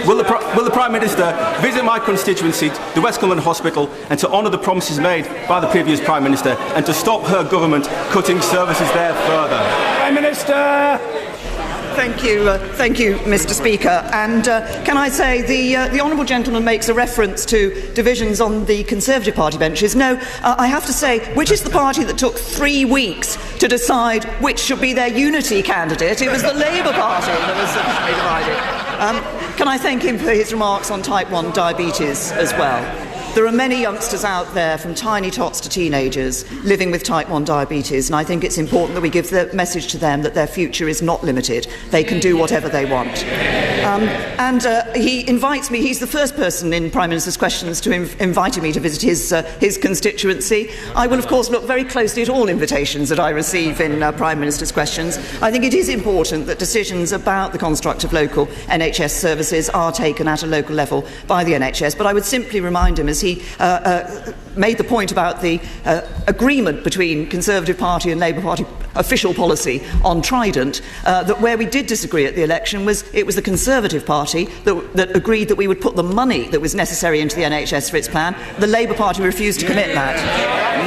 Will the Prime Minister visit my constituency, the West Cumberland Hospital, and to honour the promises made by the previous Prime Minister and to stop her government cutting services there further? Prime Minister! Thank you, Mr. Speaker. And can I say the honourable gentleman makes a reference to divisions on the Conservative Party benches. No, I have to say, which is the party that took 3 weeks to decide which should be their unity candidate? It was the Labour Party that was divided. Can I thank him for his remarks on type 1 diabetes as well? There are many youngsters out there, from tiny tots to teenagers, living with type 1 diabetes, and I think it's important that we give the message to them that their future is not limited. They can do whatever they want. He invites me, he's the first person in Prime Minister's Questions to invite me to visit his constituency. I will, of course, look very closely at all invitations that I receive in Prime Minister's Questions. I think it is important that decisions about the construct of local NHS services are taken at a local level by the NHS, but I would simply remind him, as he made the point about the agreement between Conservative Party and Labour Party official policy on Trident, that where we did disagree at the election was it was the Conservative Party that agreed that we would put the money that was necessary into the NHS for its plan. The Labour Party refused to commit that.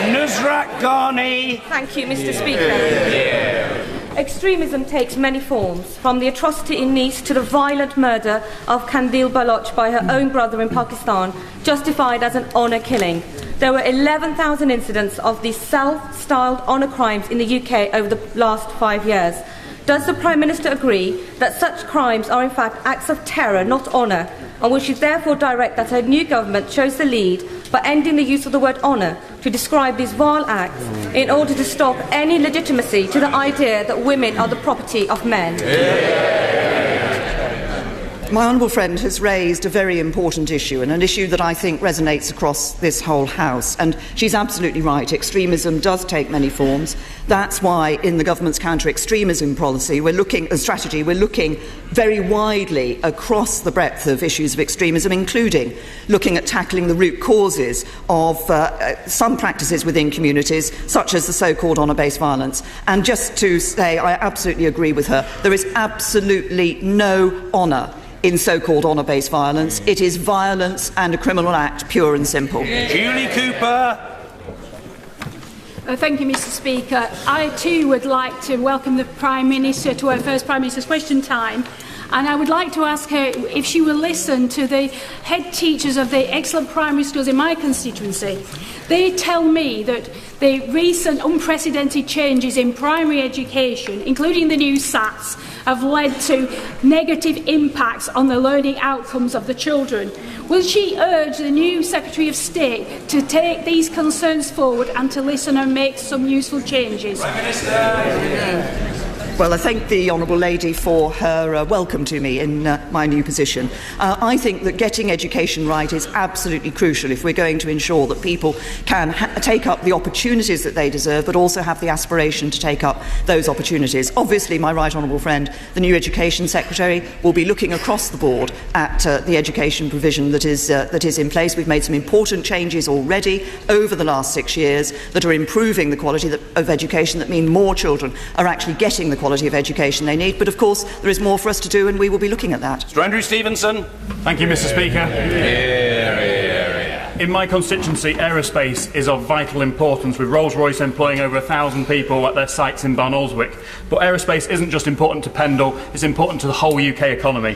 Nusrat Ghani. Thank you, Mr. Speaker. Extremism takes many forms, from the atrocity in Nice to the violent murder of Kandil Baloch by her own brother in Pakistan, justified as an honour killing. There were 11,000 incidents of these self-styled honour crimes in the UK over the last 5 years. Does the Prime Minister agree that such crimes are in fact acts of terror, not honour, and will she therefore direct that her new government shows the lead by ending the use of the word honour to describe these vile acts in order to stop any legitimacy to the idea that women are the property of men? My honourable friend has raised a very important issue, and an issue that I think resonates across this whole House. And she's absolutely right. Extremism does take many forms. That's why in the government's counter-extremism policy, we're looking very widely across the breadth of issues of extremism, including looking at tackling the root causes of some practices within communities, such as the so-called honour-based violence. And just to say, I absolutely agree with her. There is absolutely no honour in so-called honour-based violence. It is violence and a criminal act, pure and simple. Julie Cooper. Thank you, Mr. Speaker. I too would like to welcome the Prime Minister to our first Prime Minister's Question Time. And I would like to ask her if she will listen to the head teachers of the excellent primary schools in my constituency. They tell me that the recent unprecedented changes in primary education, including the new SATs, have led to negative impacts on the learning outcomes of the children. Will she urge the new Secretary of State to take these concerns forward and to listen and make some useful changes? Prime Minister. Well, I thank the honourable lady for her welcome to me in my new position. I think that getting education right is absolutely crucial if we're going to ensure that people can take up the opportunities that they deserve, but also have the aspiration to take up those opportunities. Obviously, my right honourable friend, the new Education Secretary, will be looking across the board at the education provision that is in place. We've made some important changes already over the last 6 years that are improving the quality of education, that mean more children are actually getting the quality of education they need. But of course there is more for us to do, and we will be looking at that. Mr. Andrew Stevenson. Thank you, Mr. Speaker. In my constituency, aerospace is of vital importance, with Rolls-Royce employing over 1,000 people at their sites in Barnoldswick. But aerospace isn't just important to Pendle, it's important to the whole UK economy.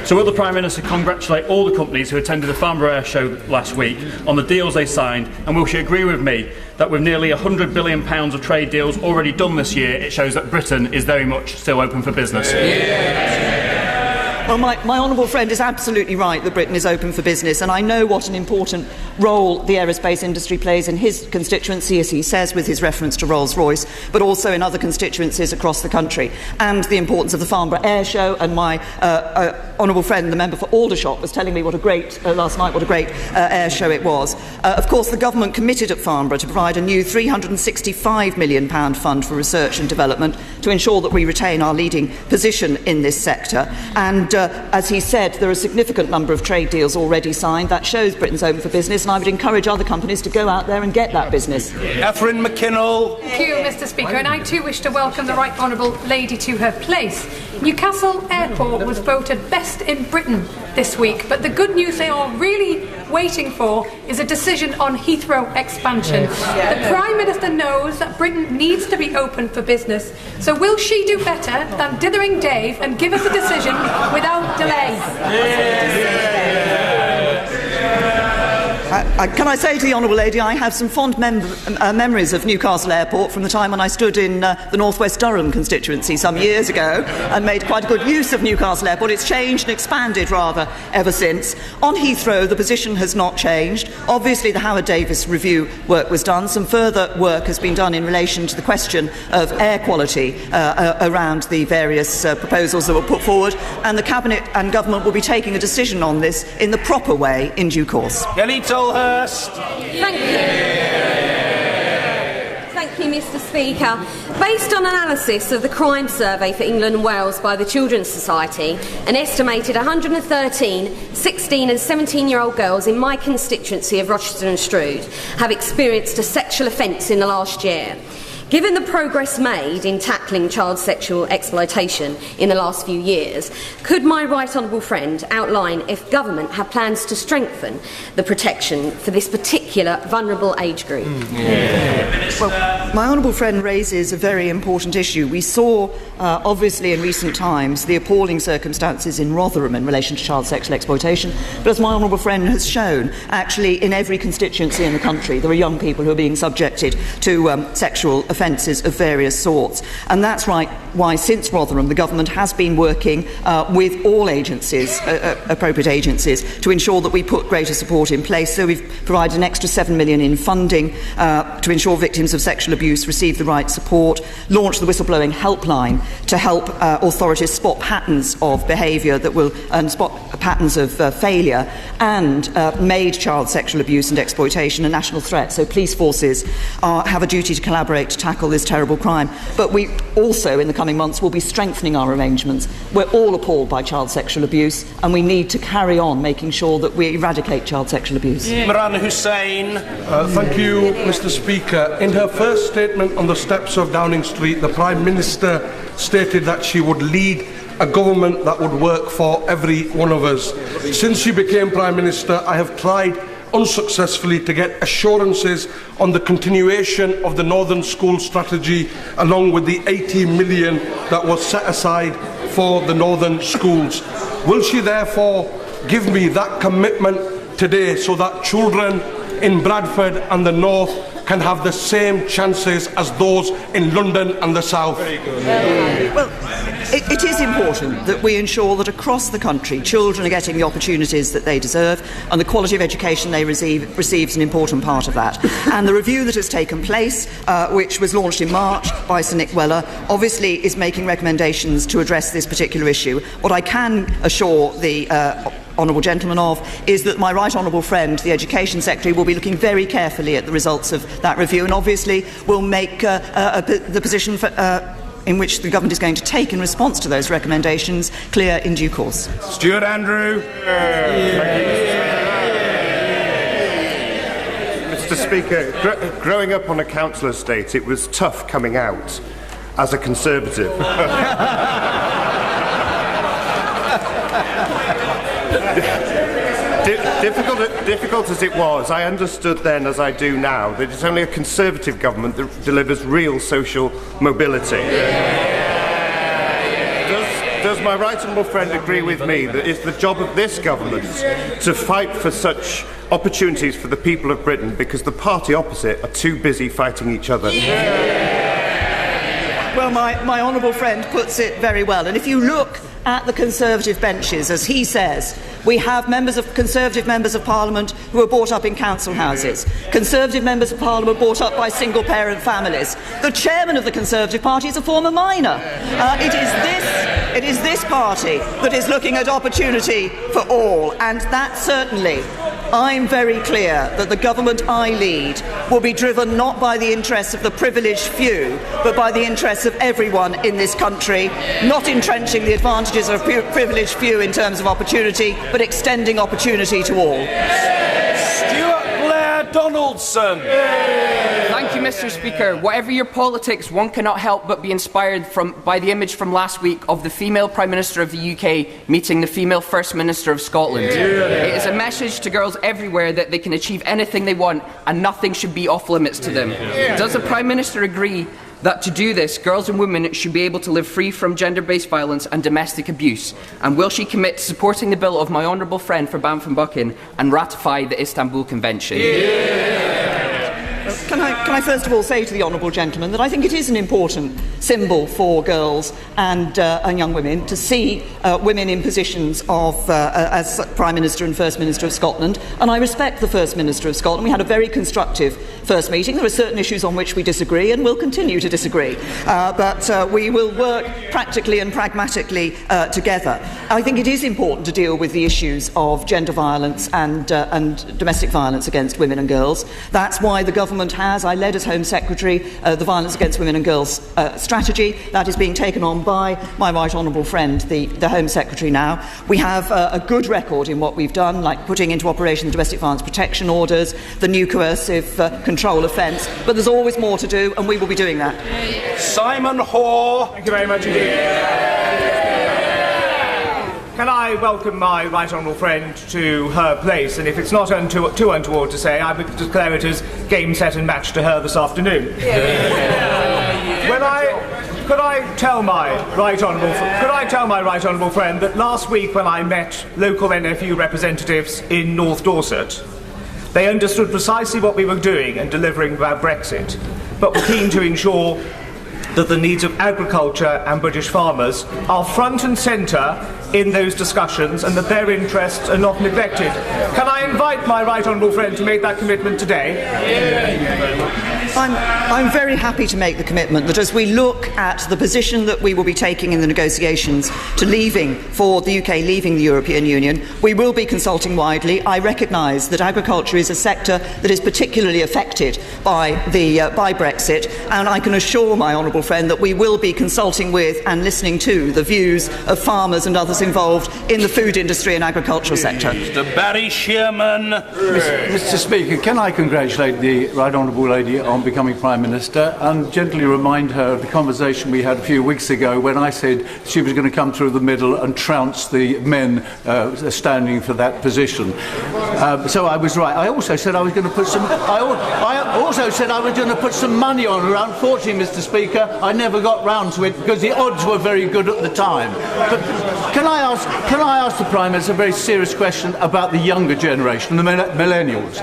So will the Prime Minister congratulate all the companies who attended the Farnborough Air Show last week on the deals they signed, and will she agree with me that with nearly £100 billion of trade deals already done this year, it shows that Britain is very much still open for business? Well, my honourable friend is absolutely right that Britain is open for business, and I know what an important role the aerospace industry plays in his constituency, as he says, with his reference to Rolls-Royce, but also in other constituencies across the country, and the importance of the Farnborough Air Show. And my honourable friend, the member for Aldershot, was telling me last night what a great air show it was. Of course, the government committed at Farnborough to provide a new £365 million fund for research and development to ensure that we retain our leading position in this sector. And as he said, there are a significant number of trade deals already signed. That shows Britain's open for business, and I would encourage other companies to go out there and get that business. Catherine McKinnell. Thank you, Mr. Speaker, and I too wish to welcome the Right Honourable Lady to her place. Newcastle Airport was voted best in Britain this week, but the good news they are really waiting for is a decision on Heathrow expansion. The Prime Minister knows that Britain needs to be open for business, so will she do better than Dithering Dave and give us a decision without delay? Can I say to the Honourable Lady, I have some fond memories of Newcastle Airport from the time when I stood in the North West Durham constituency some years ago and made quite a good use of Newcastle Airport. It's changed and expanded rather ever since. On Heathrow, the position has not changed. Obviously, the Howard Davis review work was done. Some further work has been done in relation to the question of air quality around the various proposals that were put forward, and the Cabinet and Government will be taking a decision on this in the proper way in due course. Kelly Tolhurst. Thank you, Mr. Speaker. Based on analysis of the crime survey for England and Wales by the Children's Society, an estimated 113 16 and 17-year-old girls in my constituency of Rochester and Strood have experienced a sexual offence in the last year. Given the progress made in tackling child sexual exploitation in the last few years, could my right honourable friend outline if government have plans to strengthen the protection for this particular vulnerable age group? Well, my honourable friend raises a very important issue. We saw, obviously, in recent times, the appalling circumstances in Rotherham in relation to child sexual exploitation. But as my honourable friend has shown, actually, in every constituency in the country, there are young people who are being subjected to sexual offences of various sorts. And that's right, why since Rotherham the government has been working with all agencies, appropriate agencies, to ensure that we put greater support in place. So we've provided an extra £7 million in funding to ensure victims of sexual abuse receive the right support, launched the whistleblowing helpline to help authorities spot patterns of behaviour that will spot patterns of failure, and made child sexual abuse and exploitation a national threat. So police forces have a duty to collaborate to tackle this terrible crime. But we also, in the coming months, will be strengthening our arrangements. We're all appalled by child sexual abuse, and we need to carry on making sure that we eradicate child sexual abuse. Imran Hussain. Thank you, Mr. Speaker. In her first statement on the steps of Downing Street, the Prime Minister stated that she would lead a government that would work for every one of us. Since she became Prime Minister, I have tried unsuccessfully to get assurances on the continuation of the Northern School Strategy, along with the 80 million that was set aside for the Northern schools. Will she therefore give me that commitment today so that children in Bradford and the North can have the same chances as those in London and the South? Well, it is important that we ensure that across the country children are getting the opportunities that they deserve, and the quality of education they receives an important part of that. And the review that has taken place, which was launched in March by Sir Nick Weller, obviously is making recommendations to address this particular issue. What I can assure the honourable gentleman of is that my right honourable friend, the Education Secretary, will be looking very carefully at the results of that review, and obviously will make the position in which the government is going to take in response to those recommendations clear in due course. Stuart Andrew. Mr. Speaker, growing up on a council estate, it was tough coming out as a Conservative. Difficult as it was, I understood then, as I do now, that it's only a Conservative government that delivers real social mobility. Does my right honourable friend agree with me that it's the job of this government to fight for such opportunities for the people of Britain, because the party opposite are too busy fighting each other? Well, my honourable friend puts it very well. And if you look at the Conservative benches, as he says, we have Conservative members of Parliament who are brought up in council houses, Conservative members of Parliament brought up by single-parent families. The chairman of the Conservative Party is a former miner. It is this party that is looking at opportunity for all, and that certainly, I'm very clear that the government I lead will be driven not by the interests of the privileged few, but by the interests of everyone in this country, not entrenching the advantages of privileged few in terms of opportunity, but extending opportunity to all. Stuart Blair Donaldson. Thank you, Mr. Speaker. Whatever your politics, one cannot help but be inspired by the image from last week of the female Prime Minister of the UK meeting the female First Minister of Scotland. It is a message to girls everywhere that they can achieve anything they want and nothing should be off limits to them. Does the Prime Minister agree that to do this, girls and women should be able to live free from gender-based violence and domestic abuse? And will she commit to supporting the bill of my honourable friend for Banff and Buchan and ratify the Istanbul Convention? Can I first of all say to the honourable gentleman that I think it is an important symbol for girls and young women to see women in positions of as Prime Minister and First Minister of Scotland, and I respect the First Minister of Scotland. We had a very constructive first meeting. There are certain issues on which we disagree and will continue to disagree, but we will work practically and pragmatically together. I think it is important to deal with the issues of gender violence and domestic violence against women and girls. That's why the government has, I led as Home Secretary, the Violence Against Women and Girls strategy. That is being taken on by my right honourable friend, the Home Secretary now. We have a good record in what we've done, like putting into operation the domestic violence protection orders, the new coercive control offence, but there's always more to do, and we will be doing that. Simon Hoare. Thank you very much indeed. Can I welcome my right honourable friend to her place? And if it's not too untoward to say, I would declare it as game, set and match to her this afternoon. Could I tell my right honourable friend that last week when I met local NFU representatives in North Dorset, they understood precisely what we were doing and delivering about Brexit, but were keen to ensure that the needs of agriculture and British farmers are front and centre in those discussions and that their interests are not neglected. Can I invite my right honourable friend to make that commitment today? I'm very happy to make the commitment that as we look at the position that we will be taking in the negotiations for the UK leaving the European Union, we will be consulting widely. I recognise that agriculture is a sector that is particularly affected by Brexit, and I can assure my honourable friend that we will be consulting with and listening to the views of farmers and others involved in the food industry and agricultural sector. Mr. Barry Shearman. Mr. Speaker, can I congratulate the Right Honourable Lady on becoming Prime Minister and gently remind her of the conversation we had a few weeks ago when I said she was going to come through the middle and trounce the men standing for that position. So I was right. I also said I was going to put some. I also said I was going to put some money on her. Unfortunately, Mr. Speaker, I never got round to it because the odds were very good at the time. But can I ask the Prime Minister a very serious question about the younger generation, the millennials?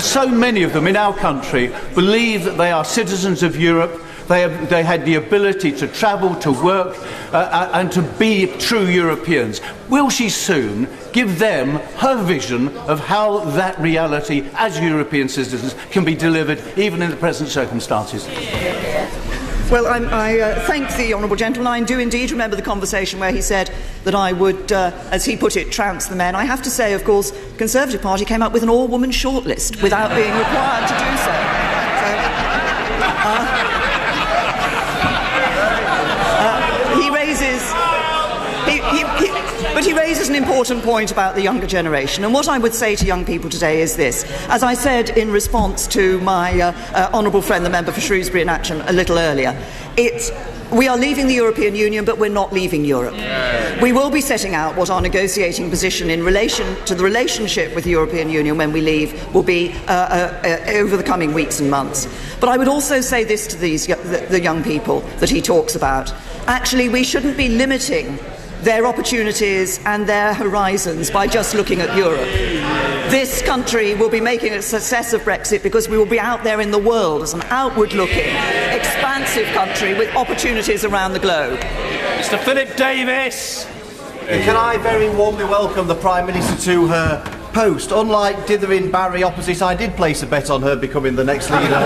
So many of them in our country believe that they are citizens of Europe. They had the ability to travel, to work, and to be true Europeans. Will she soon give them her vision of how that reality as European citizens can be delivered even in the present circumstances? Well, I thank the honourable gentleman. I do indeed remember the conversation where he said that I would, as he put it, trounce the men. I have to say, of course, the Conservative Party came up with an all-woman shortlist without being required to do so. He raises an important point about the younger generation, and what I would say to young people today is this. As I said in response to my honourable friend, the member for Shrewsbury and Atcham, a little earlier, we are leaving the European Union, but we're not leaving Europe. We will be setting out what our negotiating position in relation to the relationship with the European Union when we leave will be over the coming weeks and months. But I would also say this to the young people that he talks about. Actually, we shouldn't be limiting their opportunities and their horizons by just looking at Europe. This country will be making a success of Brexit because we will be out there in the world as an outward-looking, expansive country with opportunities around the globe. Mr. Philip Davis. Can I very warmly welcome the Prime Minister to her post. Unlike dithering Barry opposite, I did place a bet on her becoming the next leader.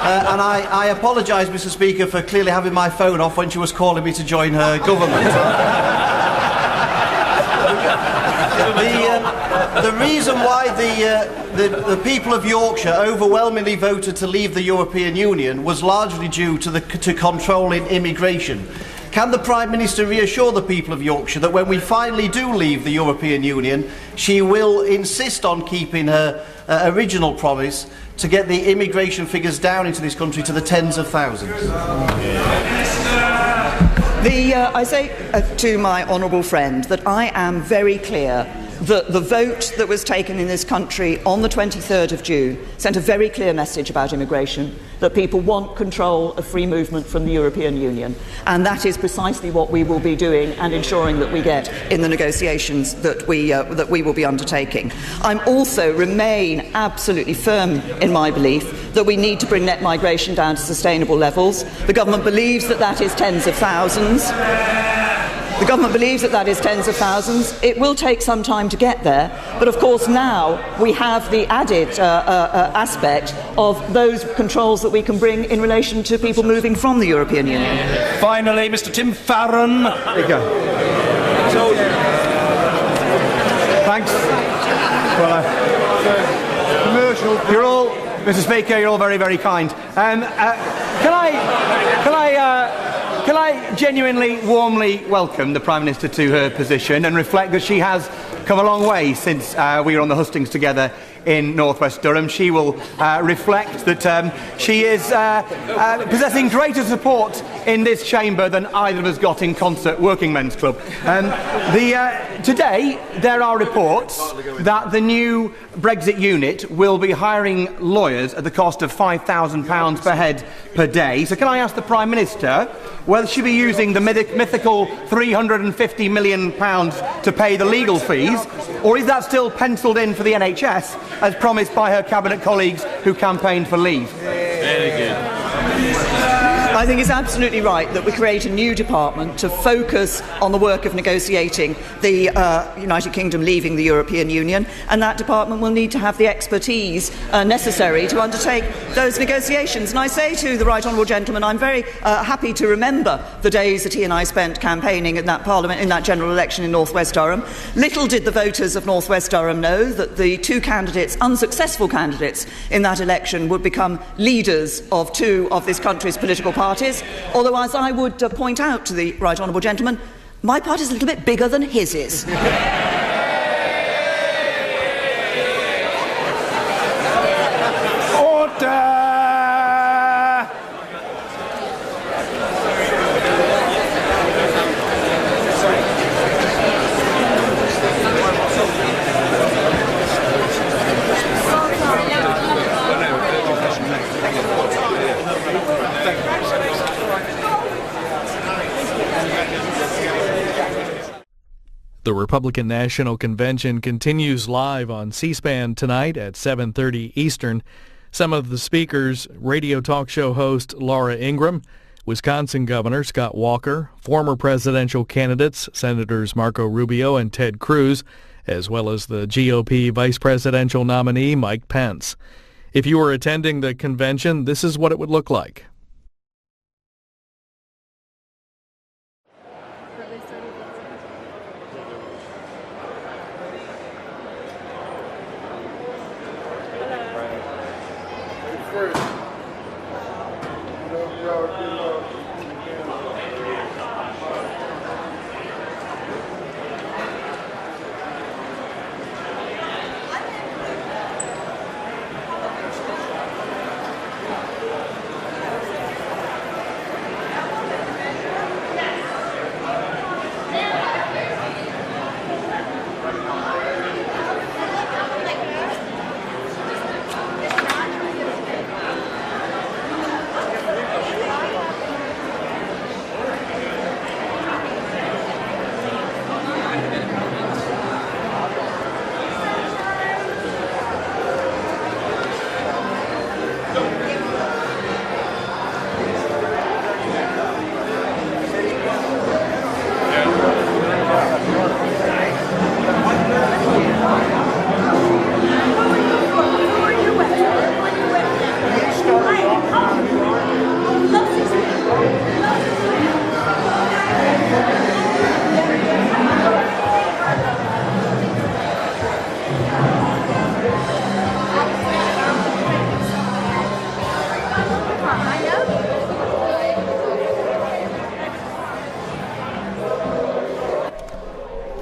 And I apologise, Mr. Speaker, for clearly having my phone off when she was calling me to join her government. The reason why the people of Yorkshire overwhelmingly voted to leave the European Union was largely due to controlling immigration. Can the Prime Minister reassure the people of Yorkshire that when we finally do leave the European Union, she will insist on keeping her original promise to get the immigration figures down into this country to the tens of thousands? I say to my honourable friend that I am very clear that the vote that was taken in this country on the 23rd of June sent a very clear message about immigration, that people want control of free movement from the European Union, and that is precisely what we will be doing and ensuring that we get in the negotiations that we will be undertaking. I also remain absolutely firm in my belief that we need to bring net migration down to sustainable levels. The government believes that that is tens of thousands. The government believes that that is tens of thousands. It will take some time to get there, but of course now we have the added aspect of those controls that we can bring in relation to people moving from the European Union. Finally, Mr. Tim Farron. There you go. So, thanks. Well, you're all, Mr. Speaker, you're all very, very kind. Can I genuinely, warmly welcome the Prime Minister to her position and reflect that she has come a long way since we were on the hustings together in North West Durham. She will reflect that she is possessing greater support in this chamber than either of us got in Concert Working Men's Club. Today, there are reports that the new Brexit unit will be hiring lawyers at the cost of £5,000 per head per day. So can I ask the Prime Minister whether she'll be using the mythical £350 million to pay the legal fees, or is that still penciled in for the NHS, as promised by her cabinet colleagues who campaigned for leave? Very good. I think it's absolutely right that we create a new department to focus on the work of negotiating the United Kingdom leaving the European Union, and that department will need to have the expertise necessary to undertake those negotiations. And I say to the Right Honourable Gentleman, I'm very happy to remember the days that he and I spent campaigning in that Parliament, in that general election in North West Durham. Little did the voters of North West Durham know that the two candidates, unsuccessful candidates in that election, would become leaders of two of this country's political parties. Although, as I would point out to the Right Honourable Gentleman, my party is a little bit bigger than his is. Order! The Republican National Convention continues live on C-SPAN tonight at 7:30 Eastern. Some of the speakers: radio talk show host Laura Ingraham, Wisconsin Governor Scott Walker, former presidential candidates Senators Marco Rubio and Ted Cruz, as well as the GOP vice presidential nominee Mike Pence. If you were attending the convention, this is what it would look like.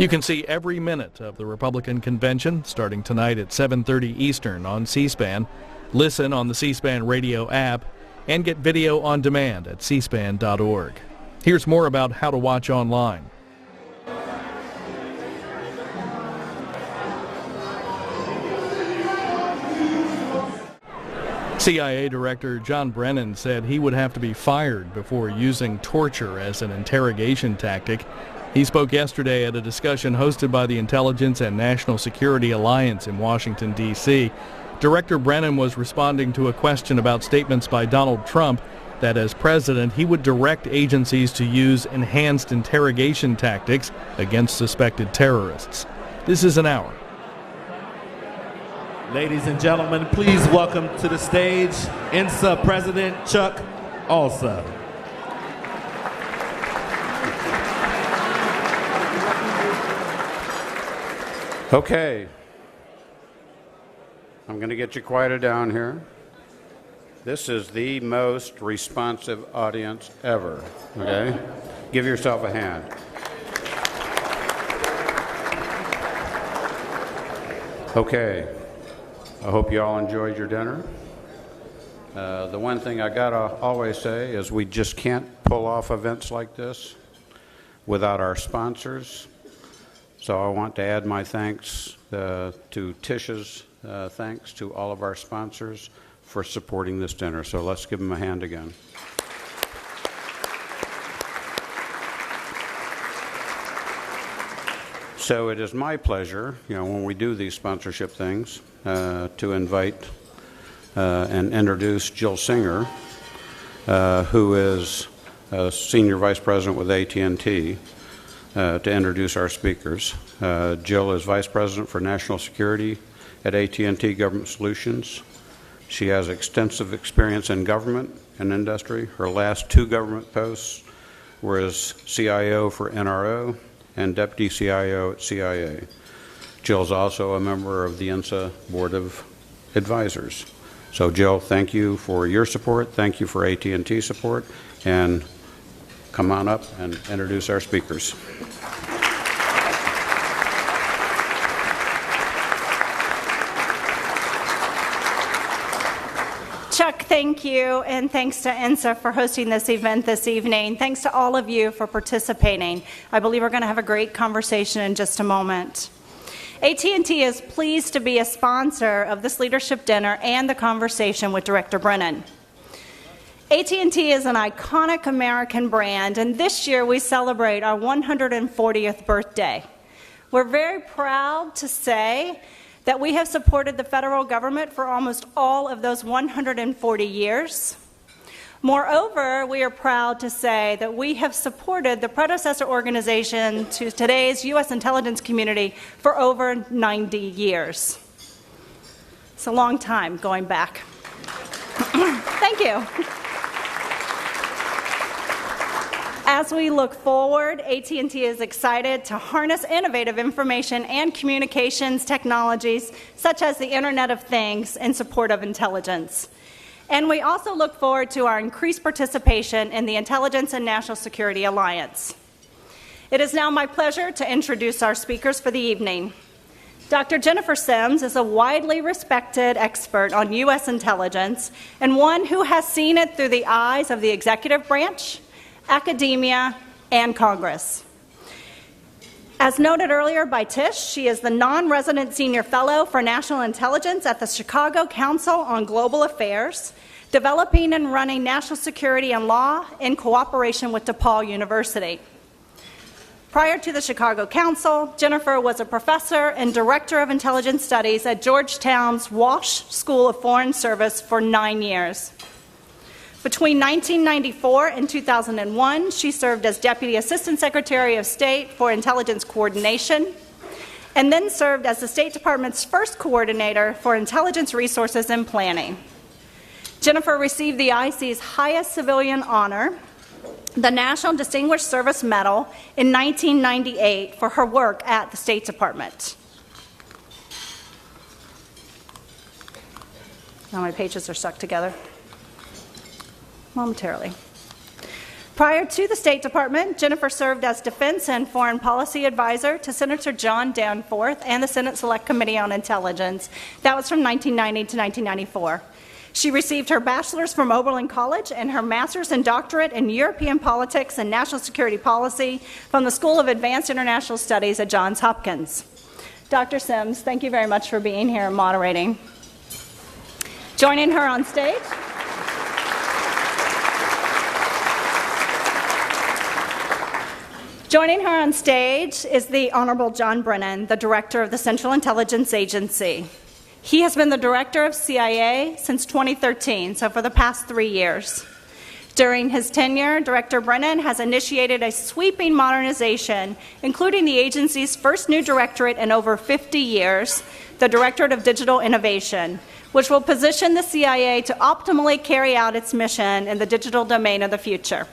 You can see every minute of the Republican convention starting tonight at 7:30 Eastern on C-SPAN. Listen on the C-SPAN radio app and get video on demand at cspan.org. Here's more about how to watch online. CIA Director John Brennan said he would have to be fired before using torture as an interrogation tactic. He spoke yesterday at a discussion hosted by the Intelligence and National Security Alliance in Washington, D.C. Director Brennan was responding to a question about statements by Donald Trump that as president he would direct agencies to use enhanced interrogation tactics against suspected terrorists. This is an hour. Ladies and gentlemen, please welcome to the stage INSA President Chuck Alsa. Okay. I'm going to get you quieted down here. This is the most responsive audience ever, okay? Give yourself a hand. Okay. I hope you all enjoyed your dinner. The one thing I gotta always say is we just can't pull off events like this without our sponsors. So I want to add my thanks to Tish's thanks to all of our sponsors for supporting this dinner. So let's give them a hand again. So it is my pleasure, when we do these sponsorship things, to invite and introduce Jill Singer, who is a Senior Vice President with AT&T, to introduce our speakers. Jill is Vice President for National Security at AT&T Government Solutions. She has extensive experience in government and industry. Her last two government posts were as CIO for NRO and Deputy CIO at CIA. Jill's also a member of the INSA Board of Advisors. So Jill, thank you for your support. Thank you for AT&T support. And come on up and introduce our speakers. Chuck, thank you, and thanks to INSA for hosting this event this evening. Thanks to all of you for participating. I believe we're going to have a great conversation in just a moment. AT&T is pleased to be a sponsor of this leadership dinner and the conversation with Director Brennan. AT&T is an iconic American brand, and this year we celebrate our 140th birthday. We're very proud to say that we have supported the federal government for almost all of those 140 years. Moreover, we are proud to say that we have supported the predecessor organization to today's U.S. intelligence community for over 90 years. It's a long time going back. Thank you. As we look forward, AT&T is excited to harness innovative information and communications technologies such as the Internet of Things in support of intelligence. And we also look forward to our increased participation in the Intelligence and National Security Alliance. It is now my pleasure to introduce our speakers for the evening. Dr. Jennifer Sims is a widely respected expert on U.S. intelligence and one who has seen it through the eyes of the executive branch, academia, and Congress. As noted earlier by Tish, she is the non-resident senior fellow for national intelligence at the Chicago Council on Global Affairs, developing and running national security and law in cooperation with DePaul University. Prior to the Chicago Council, Jennifer was a professor and director of intelligence studies at Georgetown's Walsh School of Foreign Service for 9 years. Between 1994 and 2001, she served as Deputy Assistant Secretary of State for Intelligence Coordination, and then served as the State Department's first coordinator for intelligence resources and planning. Jennifer received the IC's highest civilian honor, the National Distinguished Service Medal, in 1998 for her work at the State Department. Now my pages are stuck together momentarily. Prior to the State Department, Jennifer served as Defense and Foreign Policy Advisor to Senator John Danforth and the Senate Select Committee on Intelligence. That was from 1990 to 1994. She received her bachelor's from Oberlin College and her master's and doctorate in European politics and national security policy from the School of Advanced International Studies at Johns Hopkins. Dr. Sims, thank you very much for being here and moderating. Joining her on stage, is the Honorable John Brennan, the Director of the Central Intelligence Agency. He has been the Director of CIA since 2013, so for the past 3 years. During his tenure, Director Brennan has initiated a sweeping modernization, including the agency's first new directorate in over 50 years, the Directorate of Digital Innovation, which will position the CIA to optimally carry out its mission in the digital domain of the future.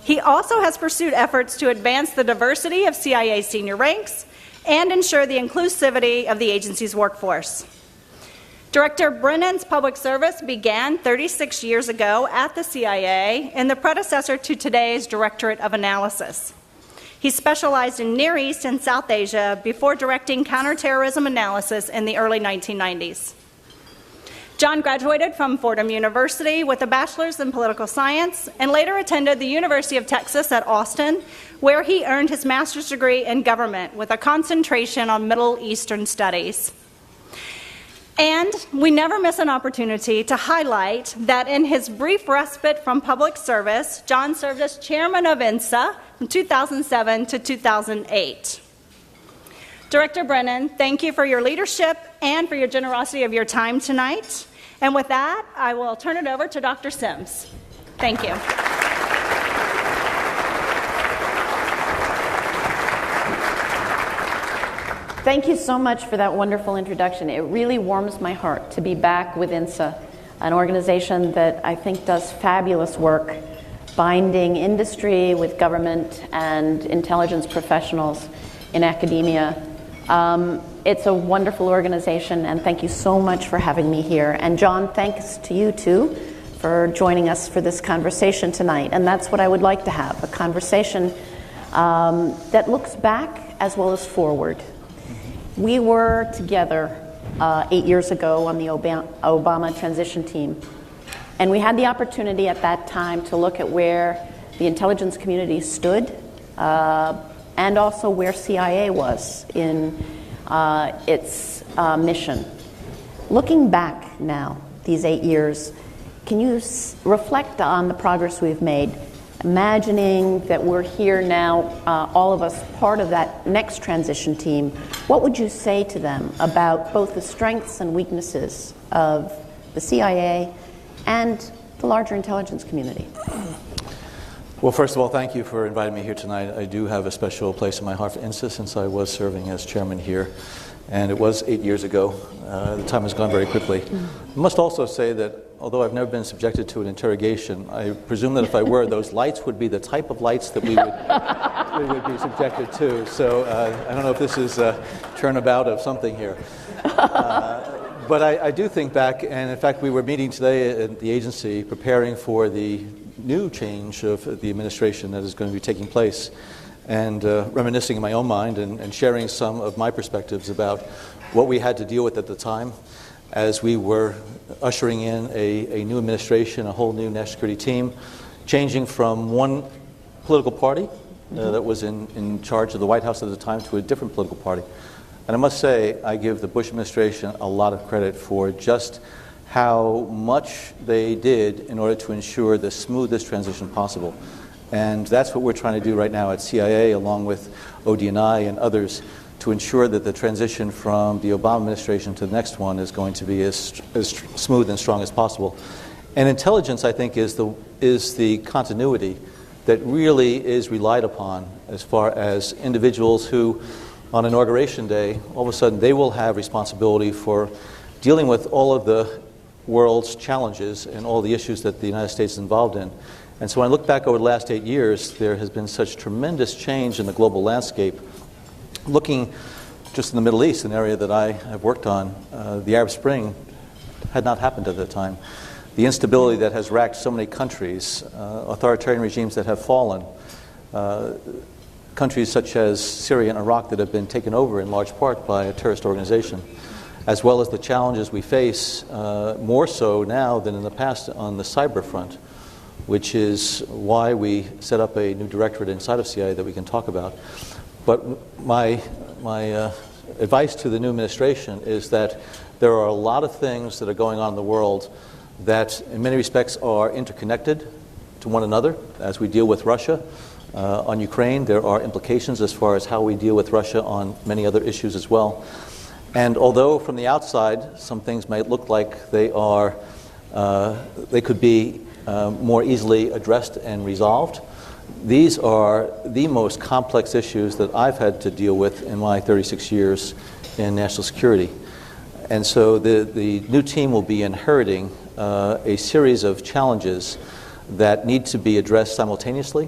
He also has pursued efforts to advance the diversity of CIA senior ranks and ensure the inclusivity of the agency's workforce. Director Brennan's public service began 36 years ago at the CIA in the predecessor to today's Directorate of Analysis. He specialized in Near East and South Asia before directing counterterrorism analysis in the early 1990s. John graduated from Fordham University with a bachelor's in political science and later attended the University of Texas at Austin, where he earned his master's degree in government with a concentration on Middle Eastern studies. And we never miss an opportunity to highlight that in his brief respite from public service, John served as chairman of INSA from 2007 to 2008. Director Brennan, thank you for your leadership and for your generosity of your time tonight. And with that, I will turn it over to Dr. Sims. Thank you. Thank you so much for that wonderful introduction. It really warms my heart to be back with INSA, an organization that I think does fabulous work binding industry with government and intelligence professionals in academia. It's a wonderful organization, and thank you so much for having me here. And John, thanks to you too for joining us for this conversation tonight. And that's what I would like to have, a conversation that looks back as well as forward. We were together 8 years ago on the Obama transition team, and we had the opportunity at that time to look at where the intelligence community stood and also where CIA was in its mission. Looking back now, these 8 years, can you reflect on the progress we've made, imagining that we're here now, all of us part of that next transition team? What would you say to them about both the strengths and weaknesses of the CIA and the larger intelligence community? Well, first of all, thank you for inviting me here tonight. I do have a special place in my heart for INSA since I was serving as chairman here, and it was 8 years ago. The time has gone very quickly. I must also say that although I've never been subjected to an interrogation, I presume that if I were, those lights would be the type of lights that we would be subjected to. So I don't know if this is a turnabout of something here. But I do think back, and in fact we were meeting today at the agency preparing for the new change of the administration that is going to be taking place, and reminiscing in my own mind and sharing some of my perspectives about what we had to deal with at the time as we were ushering in a new administration, a whole new national security team, changing from one political party that was in charge of the White House at the time to a different political party. And I must say, I give the Bush administration a lot of credit for just how much they did in order to ensure the smoothest transition possible. And that's what we're trying to do right now at CIA, along with ODNI and others, to ensure that the transition from the Obama administration to the next one is going to be as smooth and strong as possible. And intelligence, I think, is the continuity that really is relied upon as far as individuals who, on Inauguration Day, all of a sudden they will have responsibility for dealing with all of the world's challenges and all the issues that the United States is involved in. And so when I look back over the last 8 years, there has been such tremendous change in the global landscape. Looking just in the Middle East, an area that I have worked on, the Arab Spring had not happened at that time. the instability that has racked so many countries, authoritarian regimes that have fallen, countries such as Syria and Iraq that have been taken over in large part by a terrorist organization, as well as the challenges we face more so now than in the past on the cyber front, which is why we set up a new directorate inside of CIA that we can talk about. But my advice to the new administration is that there are a lot of things that are going on in the world that in many respects are interconnected to one another. As we deal with Russia on Ukraine, there are implications as far as how we deal with Russia on many other issues as well. And although from the outside some things might look like they could be more easily addressed and resolved, these are the most complex issues that I've had to deal with in my 36 years in national security. And so the new team will be inheriting a series of challenges that need to be addressed simultaneously,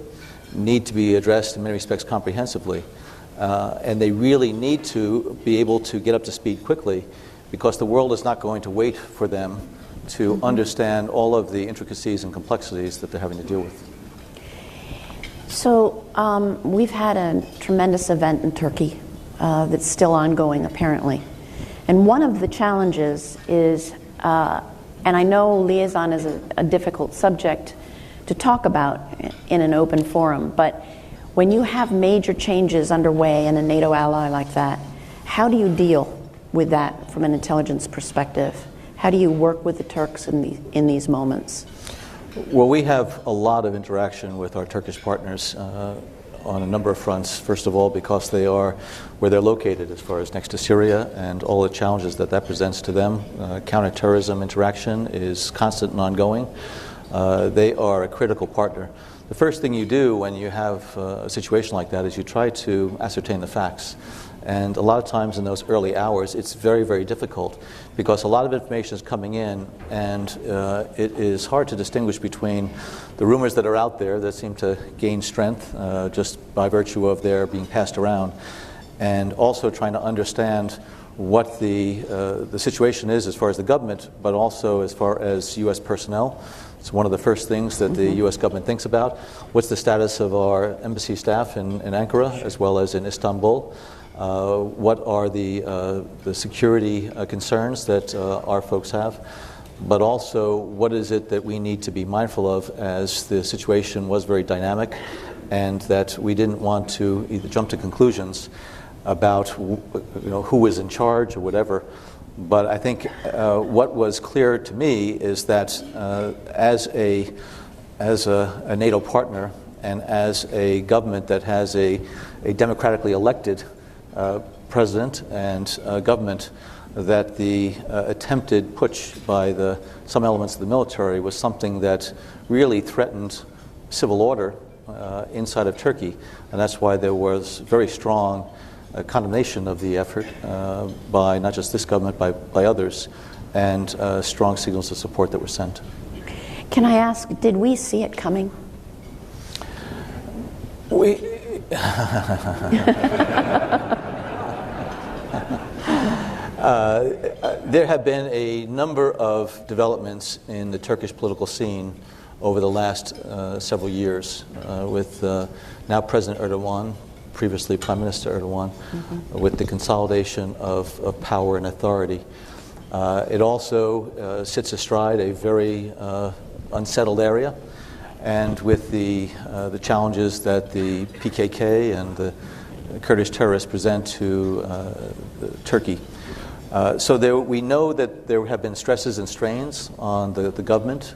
need to be addressed in many respects comprehensively. And they really need to be able to get up to speed quickly, because the world is not going to wait for them to understand all of the intricacies and complexities that they're having to deal with. So we've had a tremendous event in Turkey that's still ongoing, apparently. And one of the challenges is, and I know liaison is a difficult subject to talk about in an open forum, but when you have major changes underway in a NATO ally like that, how do you deal with that from an intelligence perspective? How do you work with the Turks in these moments? Well, we have a lot of interaction with our Turkish partners on a number of fronts. First of all, because they are where they're located as far as next to Syria and all the challenges that presents to them. Counterterrorism interaction is constant and ongoing. They are a critical partner. The first thing you do when you have a situation like that is you try to ascertain the facts. And a lot of times in those early hours, it's very, very difficult, because a lot of information is coming in, and it is hard to distinguish between the rumors that are out there that seem to gain strength just by virtue of their being passed around, and also trying to understand what the situation is as far as the government, but also as far as U.S. personnel. It's one of the first things that the U.S. government thinks about. What's the status of our embassy staff in Ankara as well as in Istanbul? What are the security concerns that our folks have? But also, what is it that we need to be mindful of, as the situation was very dynamic, and that we didn't want to either jump to conclusions about who was in charge or whatever. But I think what was clear to me is that as a NATO partner and as a government that has a democratically elected president and government, that the attempted putsch by some elements of the military was something that really threatened civil order inside of Turkey. And that's why there was very strong condemnation of the effort by not just this government, by others, and strong signals of support that were sent. Can I ask, did we see it coming? There have been a number of developments in the Turkish political scene over the last several years, with now President Erdogan, previously Prime Minister Erdogan, with the consolidation of power and authority. It also sits astride a very unsettled area, and with the challenges that the PKK and the Kurdish terrorists present to Turkey. So we know that there have been stresses and strains on the government,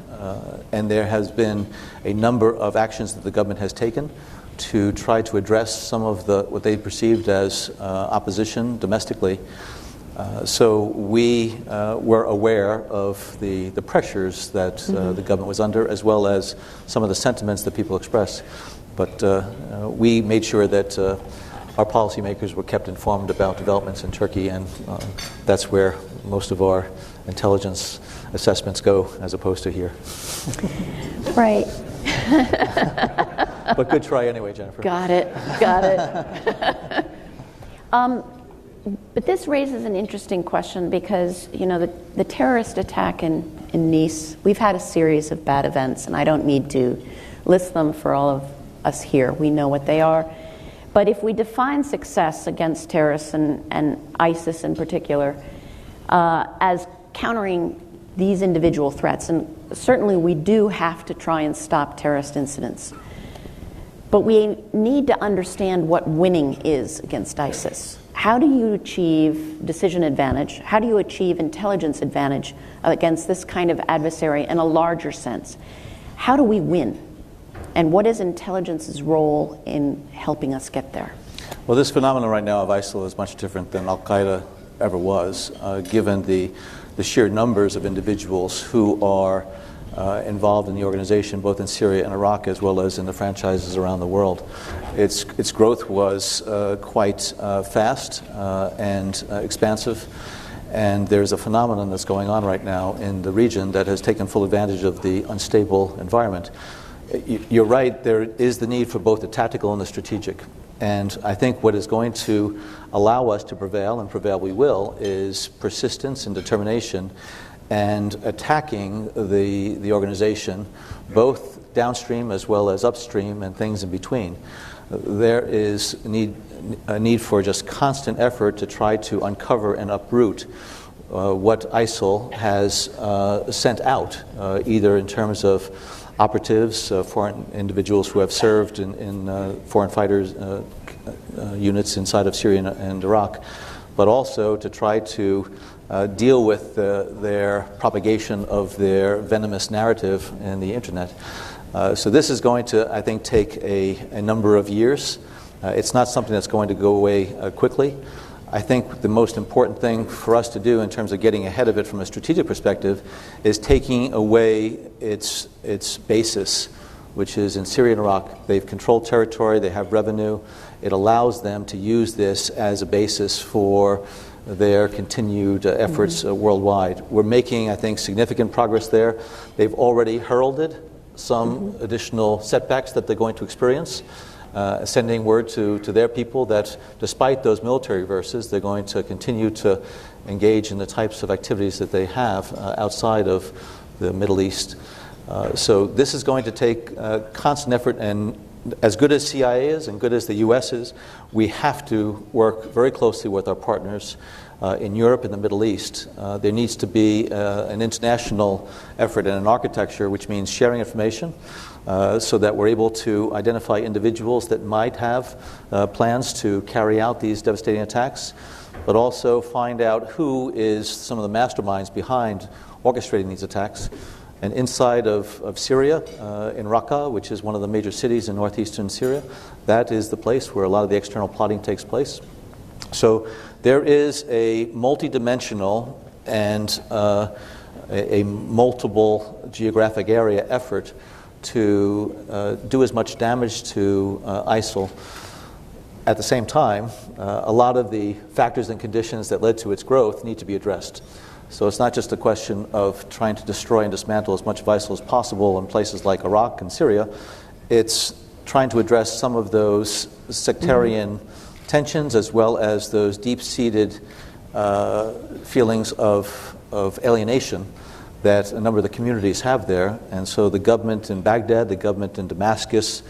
and there has been a number of actions that the government has taken to try to address some of what they perceived as opposition domestically. So we were aware of the pressures that the government was under, as well as some of the sentiments that people expressed. But we made sure that our policymakers were kept informed about developments in Turkey, and that's where most of our intelligence assessments go, as opposed to here. Right. But good try anyway, Jennifer. Got it. But this raises an interesting question, because the terrorist attack in in Nice. We've had a series of bad events, and I don't need to list them for all of us here. We know what they are. But if we define success against terrorists and ISIS in particular as countering these individual threats, and certainly we do have to try and stop terrorist incidents, but we need to understand what winning is against ISIS. How do you achieve decision advantage? How do you achieve intelligence advantage against this kind of adversary in a larger sense? How do we win? And what is intelligence's role in helping us get there? Well, this phenomenon right now of ISIL is much different than Al-Qaeda ever was, given the sheer numbers of individuals who are involved in the organization, both in Syria and Iraq, as well as in the franchises around the world. Its growth was quite fast and expansive, and there's a phenomenon that's going on right now in the region that has taken full advantage of the unstable environment. You're right, there is the need for both the tactical and the strategic. And I think what is going to allow us to prevail, and prevail we will, is persistence and determination and attacking the organization, both downstream as well as upstream and things in between. There is a need for just constant effort to try to uncover and uproot what ISIL has sent out, either in terms of operatives, foreign individuals who have served in foreign fighters units inside of Syria and Iraq, but also to try to deal with their propagation of their venomous narrative in the internet. So this is going to, I think, take a number of years. It's not something that's going to go away quickly. I think the most important thing for us to do in terms of getting ahead of it from a strategic perspective is taking away its basis, which is in Syria and Iraq. They've controlled territory, they have revenue. It allows them to use this as a basis for their continued efforts worldwide. We're making, I think, significant progress there. They've already heralded some additional setbacks that they're going to experience. Sending word to their people that despite those military reverses, they're going to continue to engage in the types of activities that they have outside of the Middle East. So this is going to take constant effort, and as good as CIA is and good as the U.S. is, we have to work very closely with our partners in Europe and the Middle East. There needs to be an international effort and an architecture, which means sharing information, so that we're able to identify individuals that might have plans to carry out these devastating attacks, but also find out who is some of the masterminds behind orchestrating these attacks. And inside of Syria, in Raqqa, which is one of the major cities in northeastern Syria, that is the place where a lot of the external plotting takes place. So there is a multidimensional and a multiple geographic area effort to do as much damage to ISIL. At the same time, a lot of the factors and conditions that led to its growth need to be addressed. So it's not just a question of trying to destroy and dismantle as much of ISIL as possible in places like Iraq and Syria. It's trying to address some of those sectarian tensions, as well as those deep-seated feelings of alienation that a number of the communities have there. And so the government in Baghdad, the government in Damascus,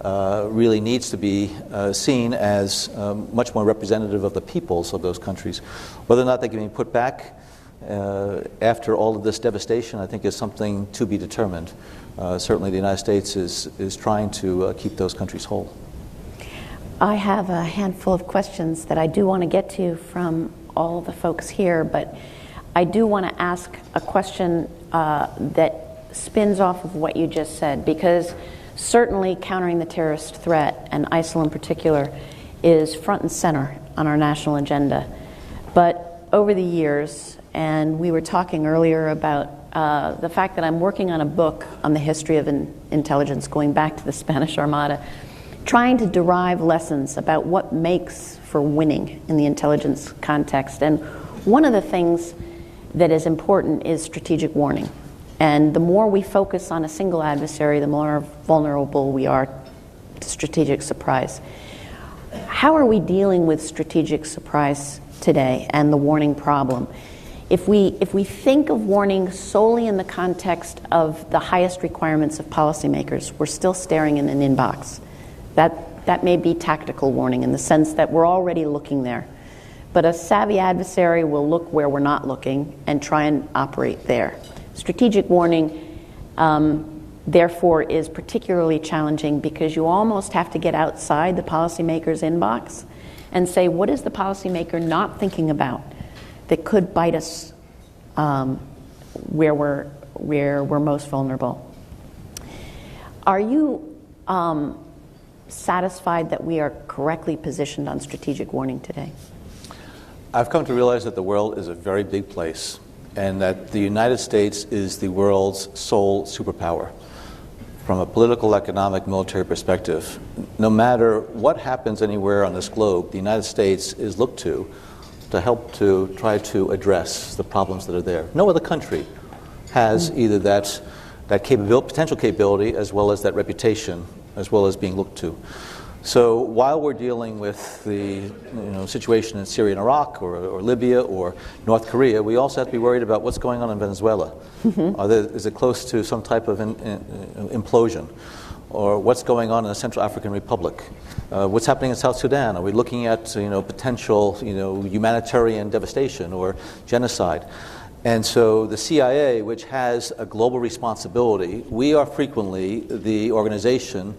really needs to be seen as much more representative of the peoples of those countries. Whether or not they can be put back after all of this devastation, I think, is something to be determined. Certainly the United States is trying to keep those countries whole. I have a handful of questions that I do want to get to from all the folks here, but I do want to ask a question that spins off of what you just said, because certainly countering the terrorist threat, and ISIL in particular, is front and center on our national agenda. But over the years, and we were talking earlier about the fact that I'm working on a book on the history of intelligence going back to the Spanish Armada, trying to derive lessons about what makes for winning in the intelligence context. And one of the things that is important is strategic warning. And the more we focus on a single adversary, the more vulnerable we are to strategic surprise. How are we dealing with strategic surprise today and the warning problem? If we think of warning solely in the context of the highest requirements of policymakers, we're still staring in an inbox. That may be tactical warning in the sense that we're already looking there. But a savvy adversary will look where we're not looking and try and operate there. Strategic warning, therefore, is particularly challenging because you almost have to get outside the policymaker's inbox and say, what is the policymaker not thinking about that could bite us where we're most vulnerable? Are you satisfied that we are correctly positioned on strategic warning today? I've come to realize that the world is a very big place and that the United States is the world's sole superpower. From a political, economic, military perspective, no matter what happens anywhere on this globe, the United States is looked to help to try to address the problems that are there. No other country has either that potential capability as well as that reputation, as well as being looked to. So while we're dealing with the situation in Syria and Iraq or Libya or North Korea, we also have to be worried about what's going on in Venezuela. Is it close to some type of implosion? Or what's going on in the Central African Republic? What's happening in South Sudan? Are we looking at potential humanitarian devastation or genocide? And so the CIA, which has a global responsibility, we are frequently the organization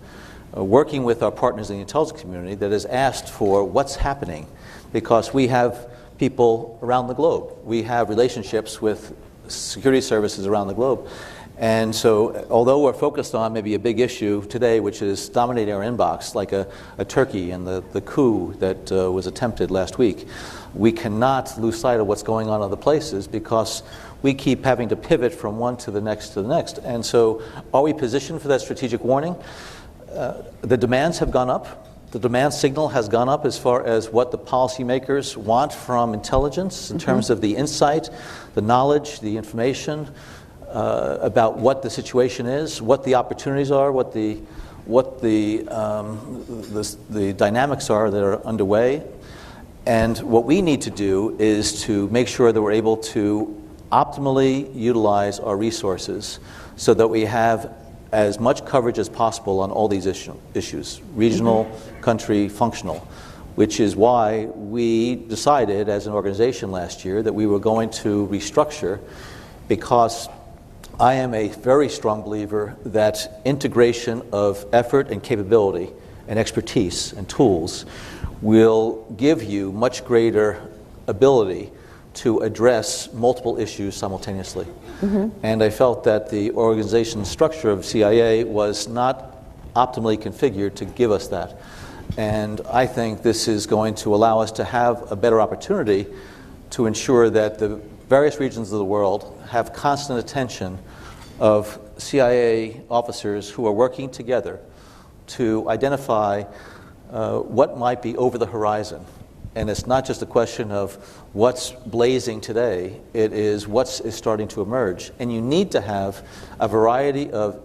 working with our partners in the intelligence community that is asked for what's happening, because we have people around the globe. We have relationships with security services around the globe. And so although we're focused on maybe a big issue today, which is dominating our inbox, like a Turkey and the coup that was attempted last week, we cannot lose sight of what's going on in other places because we keep having to pivot from one to the next to the next. And so are we positioned for that strategic warning? The demands have gone up. The demand signal has gone up as far as what the policymakers want from intelligence in terms of the insight, the knowledge, the information about what the situation is, what the opportunities are, what the dynamics are that are underway. And what we need to do is to make sure that we're able to optimally utilize our resources so that we have as much coverage as possible on all these issues, regional, country, functional, which is why we decided as an organization last year that we were going to restructure, because I am a very strong believer that integration of effort and capability and expertise and tools will give you much greater ability to address multiple issues simultaneously. And I felt that the organization structure of CIA was not optimally configured to give us that. And I think this is going to allow us to have a better opportunity to ensure that the various regions of the world have constant attention of CIA officers who are working together to identify what might be over the horizon. And it's not just a question of what's blazing today, it is what's starting to emerge. And you need to have a variety of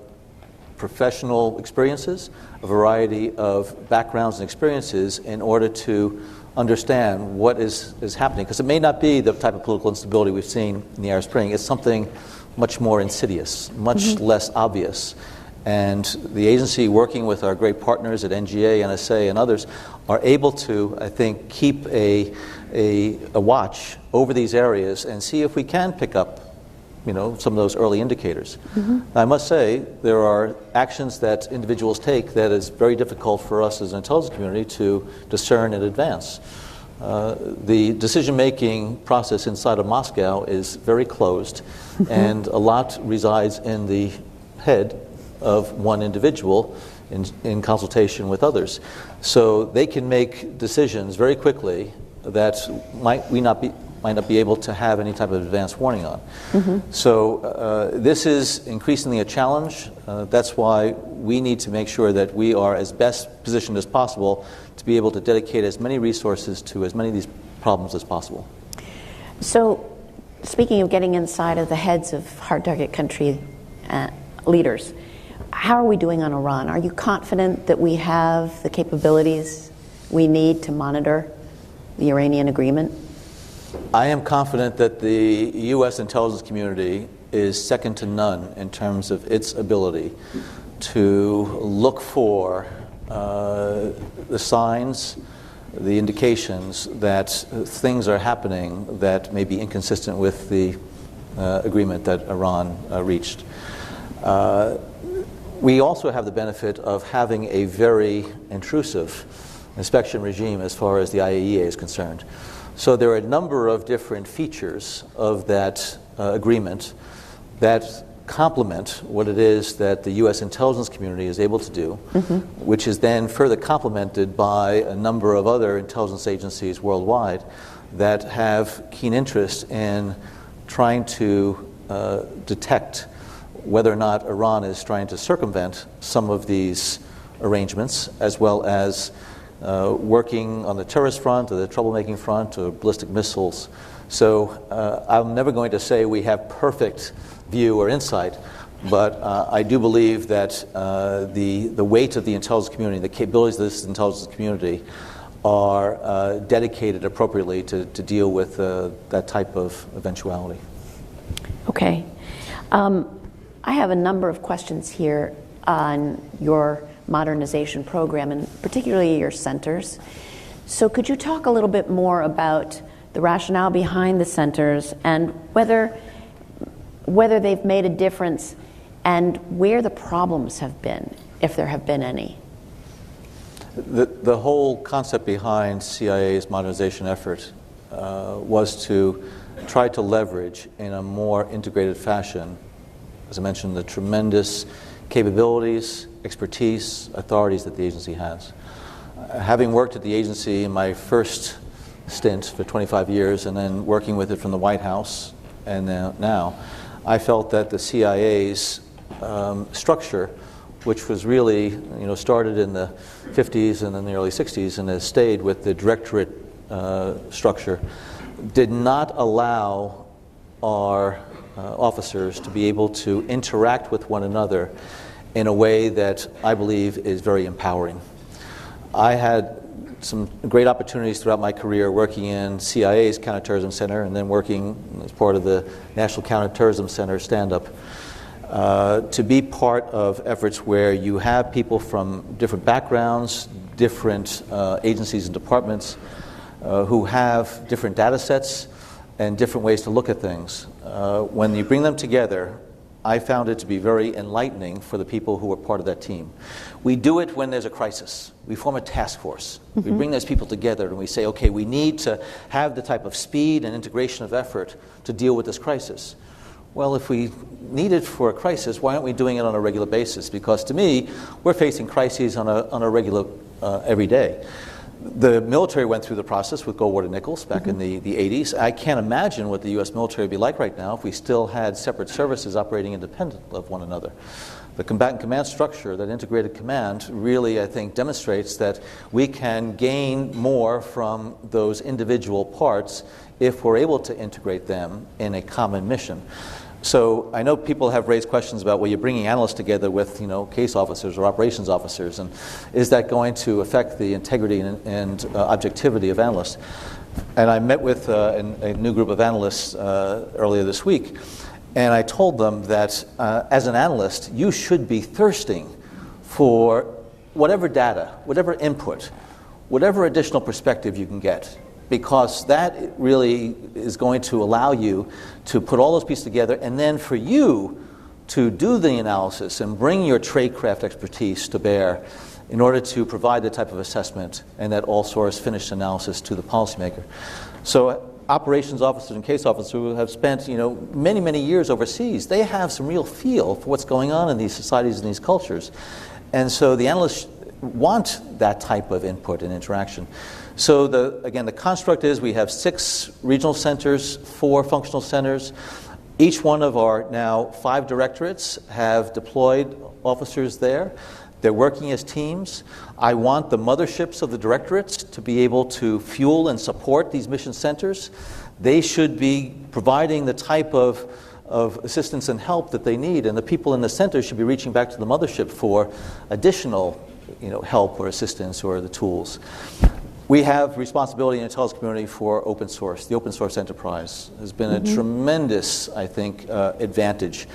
professional experiences, a variety of backgrounds and experiences in order to understand what is happening. Because it may not be the type of political instability we've seen in the Arab Spring. It's something much more insidious, much less obvious. And the agency, working with our great partners at NGA, NSA, and others, are able to, I think, keep a watch over these areas and see if we can pick up, some of those early indicators. I must say, there are actions that individuals take that is very difficult for us as an intelligence community to discern in advance. The decision-making process inside of Moscow is very closed, and a lot resides in the head of one individual in consultation with others. So they can make decisions very quickly that might not be able to have any type of advance warning on. So this is increasingly a challenge. That's why we need to make sure that we are as best positioned as possible to be able to dedicate as many resources to as many of these problems as possible. So speaking of getting inside of the heads of hard target country leaders, how are we doing on Iran? Are you confident that we have the capabilities we need to monitor the Iranian agreement? I am confident that the U.S. intelligence community is second to none in terms of its ability to look for the signs, the indications that things are happening that may be inconsistent with the agreement that Iran reached. We also have the benefit of having a very intrusive inspection regime as far as the IAEA is concerned. So there are a number of different features of that agreement that complement what it is that the U.S. intelligence community is able to do, which is then further complemented by a number of other intelligence agencies worldwide that have keen interest in trying to detect whether or not Iran is trying to circumvent some of these arrangements, as well as working on the terrorist front or the troublemaking front or ballistic missiles. So I'm never going to say we have perfect view or insight, but I do believe that the weight of the intelligence community, the capabilities of this intelligence community are dedicated appropriately to deal with that type of eventuality. Okay. I have a number of questions here on your modernization program, and particularly your centers. So could you talk a little bit more about the rationale behind the centers and whether they've made a difference and where the problems have been, if there have been any? The whole concept behind CIA's modernization effort was to try to leverage in a more integrated fashion, as I mentioned, the tremendous capabilities, expertise, authorities that the agency has. Having worked at the agency in my first stint for 25 years and then working with it from the White House and now, I felt that the CIA's structure, which was really started in the 50s and in the early 60s and has stayed with the directorate structure, did not allow our officers to be able to interact with one another in a way that I believe is very empowering. I had some great opportunities throughout my career working in CIA's Counterterrorism Center and then working as part of the National Counterterrorism Center stand-up to be part of efforts where you have people from different backgrounds, different agencies and departments who have different data sets and different ways to look at things. When you bring them together, I found it to be very enlightening for the people who were part of that team. We do it when there's a crisis. We form a task force. We bring those people together and we say, okay, we need to have the type of speed and integration of effort to deal with this crisis. Well, if we need it for a crisis, why aren't we doing it on a regular basis? Because to me, we're facing crises on a regular, every day. The military went through the process with Goldwater Nichols back in the 80s. I can't imagine what the U.S. military would be like right now if we still had separate services operating independent of one another. The combatant command structure, that integrated command, really, I think, demonstrates that we can gain more from those individual parts if we're able to integrate them in a common mission. So I know people have raised questions about, well, you're bringing analysts together with, case officers or operations officers, and is that going to affect the integrity and objectivity of analysts? And I met with a new group of analysts earlier this week, and I told them that as an analyst, you should be thirsting for whatever data, whatever input, whatever additional perspective you can get, because that really is going to allow you to put all those pieces together, and then for you to do the analysis and bring your tradecraft expertise to bear in order to provide the type of assessment and that all-source finished analysis to the policymaker. So operations officers and case officers who have spent many, many years overseas, they have some real feel for what's going on in these societies and these cultures. And so the analysts want that type of input and interaction. So again, the construct is we have 6 regional centers, 4 functional centers. Each one of our now 5 directorates have deployed officers there. They're working as teams. I want the motherships of the directorates to be able to fuel and support these mission centers. They should be providing the type of assistance and help that they need, and the people in the center should be reaching back to the mothership for additional help or assistance or the tools. We have responsibility in the intelligence community for open source. The open source enterprise has been a tremendous, I think, advantage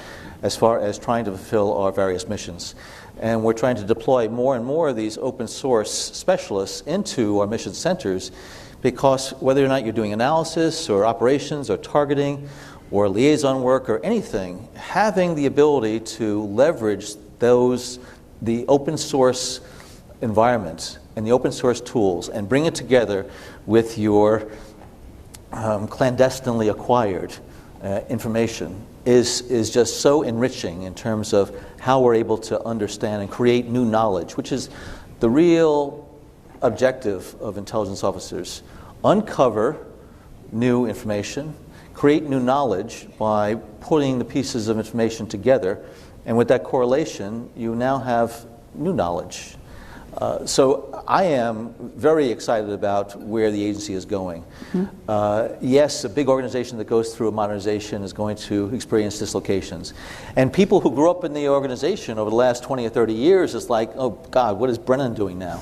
as far as trying to fulfill our various missions. And we're trying to deploy more and more of these open source specialists into our mission centers, because whether or not you're doing analysis or operations or targeting or liaison work or anything, having the ability to leverage the open source environment and the open source tools and bring it together with your clandestinely acquired information is just so enriching in terms of how we're able to understand and create new knowledge, which is the real objective of intelligence officers. Uncover new information, create new knowledge by putting the pieces of information together, and with that correlation, you now have new knowledge. So I am very excited about where the agency is going. Yes, a big organization that goes through a modernization is going to experience dislocations. And people who grew up in the organization over the last 20 or 30 years is like, oh God, what is Brennan doing now?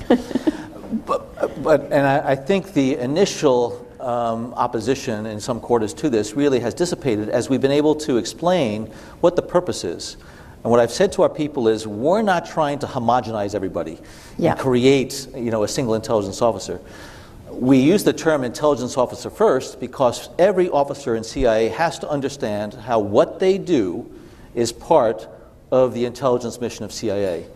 And I think the initial opposition in some quarters to this really has dissipated as we've been able to explain what the purpose is. And what I've said to our people is, we're not trying to homogenize everybody and create, a single intelligence officer. We use the term intelligence officer first because every officer in CIA has to understand how what they do is part of the intelligence mission of CIA.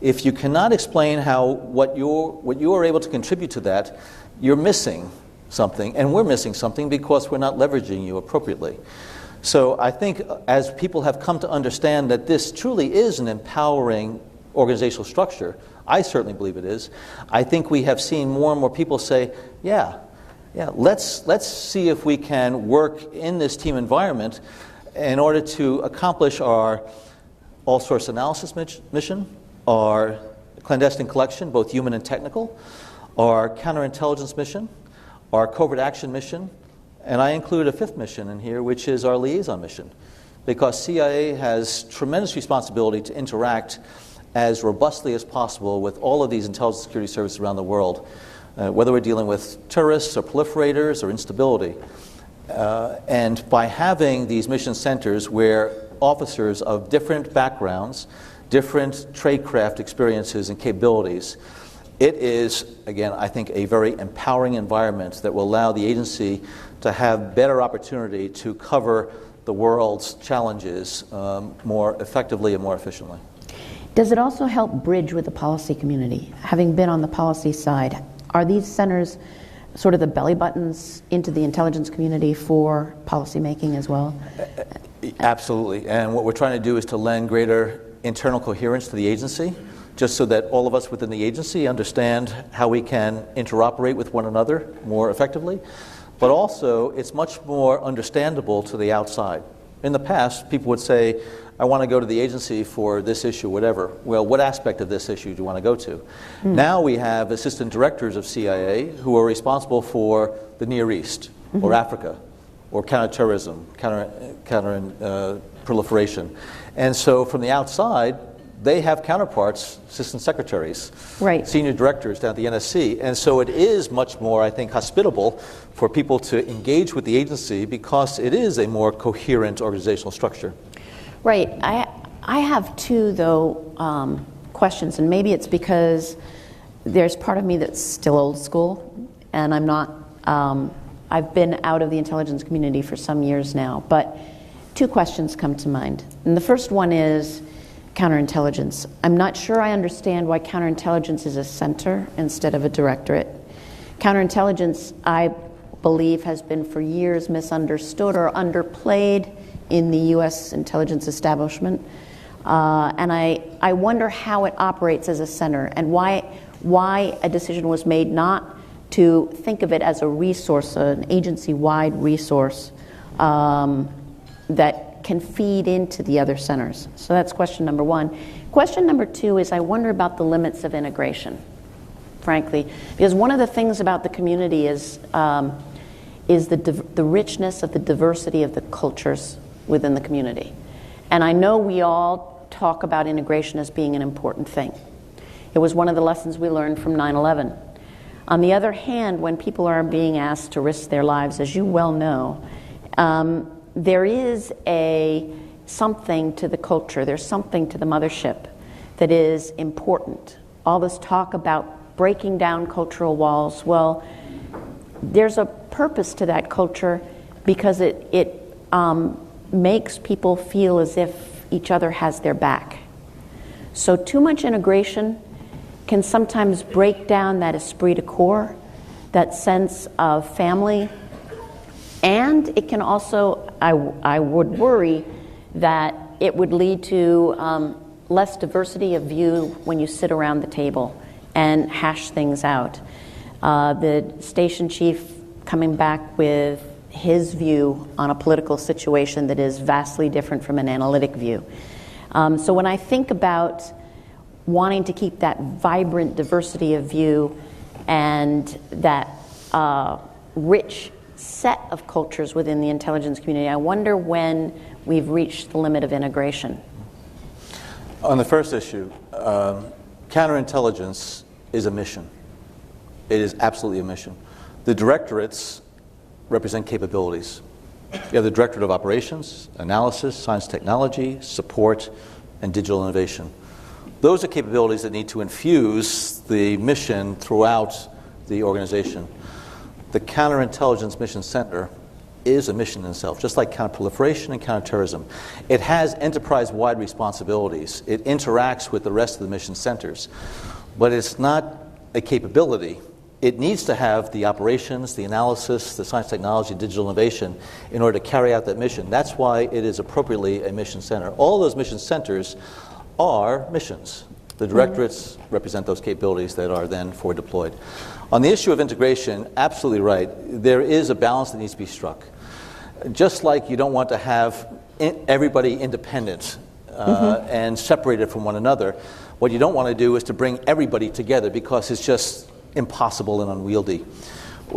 If you cannot explain how what you are able to contribute to that, you're missing something, and we're missing something because we're not leveraging you appropriately. So I think as people have come to understand that this truly is an empowering organizational structure, I certainly believe it is, I think we have seen more and more people say, let's see if we can work in this team environment in order to accomplish our all-source analysis mission, our clandestine collection, both human and technical, our counterintelligence mission, our covert action mission, and I include a fifth mission in here, which is our liaison mission, because CIA has tremendous responsibility to interact as robustly as possible with all of these intelligence security services around the world, whether we're dealing with terrorists or proliferators or instability. And by having these mission centers where officers of different backgrounds, different tradecraft experiences and capabilities, it is, again, I think, a very empowering environment that will allow the agency to have better opportunity to cover the world's challenges more effectively and more efficiently. Does it also help bridge with the policy community? Having been on the policy side, are these centers sort of the belly buttons into the intelligence community for policy making as well? Absolutely. And what we're trying to do is to lend greater internal coherence to the agency, just so that all of us within the agency understand how we can interoperate with one another more effectively. But also, it's much more understandable to the outside. In the past, people would say, I want to go to the agency for this issue, whatever. Well, what aspect of this issue do you want to go to? Now we have assistant directors of CIA who are responsible for the Near East, or Africa, or counterterrorism, counter proliferation. And so from the outside, they have counterparts, assistant secretaries, senior directors down at the NSC. And so it is much more, I think, hospitable for people to engage with the agency because it is a more coherent organizational structure. Right. I have two, though, questions, and maybe it's because there's part of me that's still old school, and I'm not, I've been out of the intelligence community for some years now, but two questions come to mind. And the first one is counterintelligence. I'm not sure I understand why counterintelligence is a center instead of a directorate. Counterintelligence, I believe, has been for years misunderstood or underplayed in the U.S. intelligence establishment. And I wonder how it operates as a center and why a decision was made not to think of it as a resource, an agency-wide resource that can feed into the other centers. So that's question number one. Question number two is I wonder about the limits of integration, frankly, because one of the things about the community is the richness of the diversity of the cultures within the community. And I know we all talk about integration as being an important thing. It was one of the lessons we learned from 9/11. On the other hand, when people are being asked to risk their lives, as you well know, there is something to the culture, there's something to the mothership that is important. All this talk about breaking down cultural walls, well, there's a purpose to that culture because it makes people feel as if each other has their back. So too much integration can sometimes break down that esprit de corps, that sense of family, and it can also, I would worry that it would lead to less diversity of view when you sit around the table and hash things out. The station chief coming back with his view on a political situation that is vastly different from an analytic view. So when I think about wanting to keep that vibrant diversity of view and that rich set of cultures within the intelligence community, I wonder when we've reached the limit of integration. On the first issue, counterintelligence is a mission. It is absolutely a mission. The directorates represent capabilities. You have the Directorate of Operations, Analysis, Science Technology, Support, and Digital Innovation. Those are capabilities that need to infuse the mission throughout the organization. The Counterintelligence Mission Center is a mission in itself, just like counterproliferation and counterterrorism. It has enterprise-wide responsibilities. It interacts with the rest of the mission centers, but it's not a capability. It needs to have the operations, the analysis, the science technology, digital innovation in order to carry out that mission. That's why it is appropriately a mission center. All those mission centers are missions. The directorates represent those capabilities that are then forward deployed. On the issue of integration, absolutely right. There is a balance that needs to be struck. Just like you don't want to have everybody independent and separated from one another, what you don't want to do is to bring everybody together because it's just impossible and unwieldy.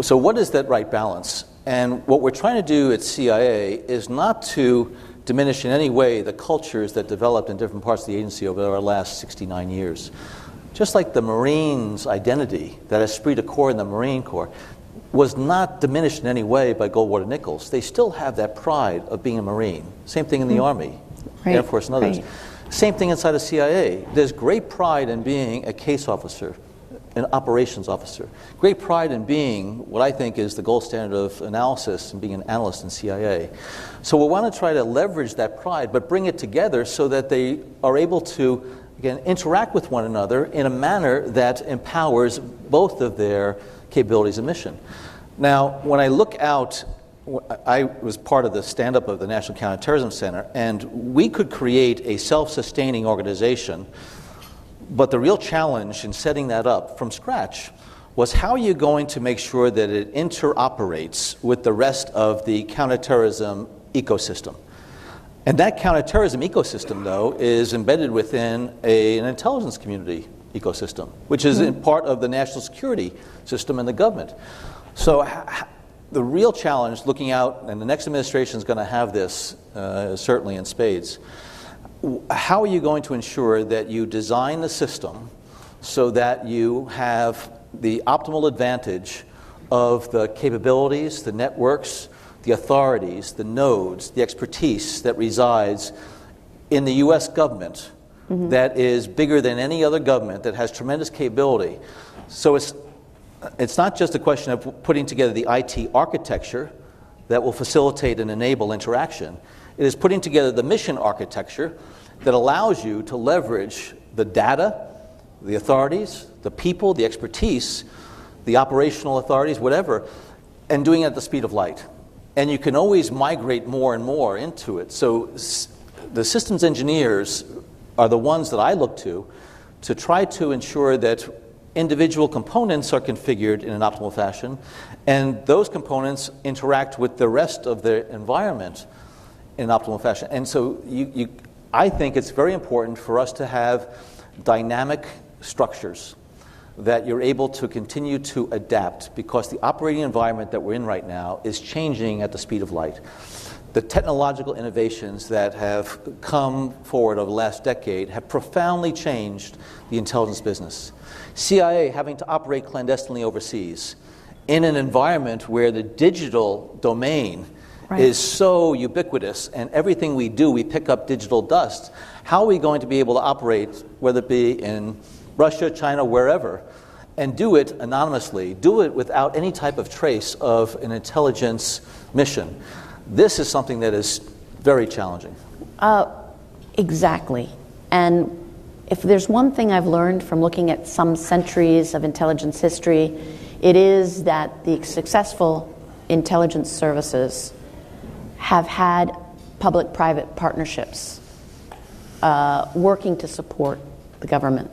So what is that right balance? And what we're trying to do at CIA is not to diminish in any way the cultures that developed in different parts of the agency over our last 69 years. Just like the Marines' identity, that esprit de corps in the Marine Corps, was not diminished in any way by Goldwater Nichols. They still have that pride of being a Marine. Same thing in the Army, Air Force, and others. Same thing inside of CIA. There's great pride in being a case officer, an operations officer. Great pride in being what I think is the gold standard of analysis and being an analyst in CIA. So we want to try to leverage that pride, but bring it together so that they are able to, again, interact with one another in a manner that empowers both of their capabilities and mission. Now, when I look out, I was part of the stand-up of the National Counterterrorism Center, and we could create a self-sustaining organization. But the real challenge in setting that up from scratch was how are you going to make sure that it interoperates with the rest of the counterterrorism ecosystem? And that counterterrorism ecosystem, though, is embedded within an intelligence community ecosystem, which is in part of the national security system and the government. So the real challenge looking out, and the next administration is going to have this certainly in spades, how are you going to ensure that you design the system so that you have the optimal advantage of the capabilities, the networks, the authorities, the nodes, the expertise that resides in the U.S. government that is bigger than any other government, that has tremendous capability. So it's not just a question of putting together the IT architecture that will facilitate and enable interaction. It is putting together the mission architecture that allows you to leverage the data, the authorities, the people, the expertise, the operational authorities, whatever, and doing it at the speed of light. And you can always migrate more and more into it. So the systems engineers are the ones that I look to try to ensure that individual components are configured in an optimal fashion, and those components interact with the rest of the environment in an optimal fashion. And so I think it's very important for us to have dynamic structures that you're able to continue to adapt, because the operating environment that we're in right now is changing at the speed of light. The technological innovations that have come forward over the last decade have profoundly changed the intelligence business. CIA having to operate clandestinely overseas in an environment where the digital domain is so ubiquitous, and everything we do, we pick up digital dust. How are we going to be able to operate, whether it be in Russia, China, wherever, and do it anonymously, do it without any type of trace of an intelligence mission? This is something that is very challenging. Exactly. And if there's one thing I've learned from looking at some centuries of intelligence history, it is that the successful intelligence services have had public-private partnerships working to support the government.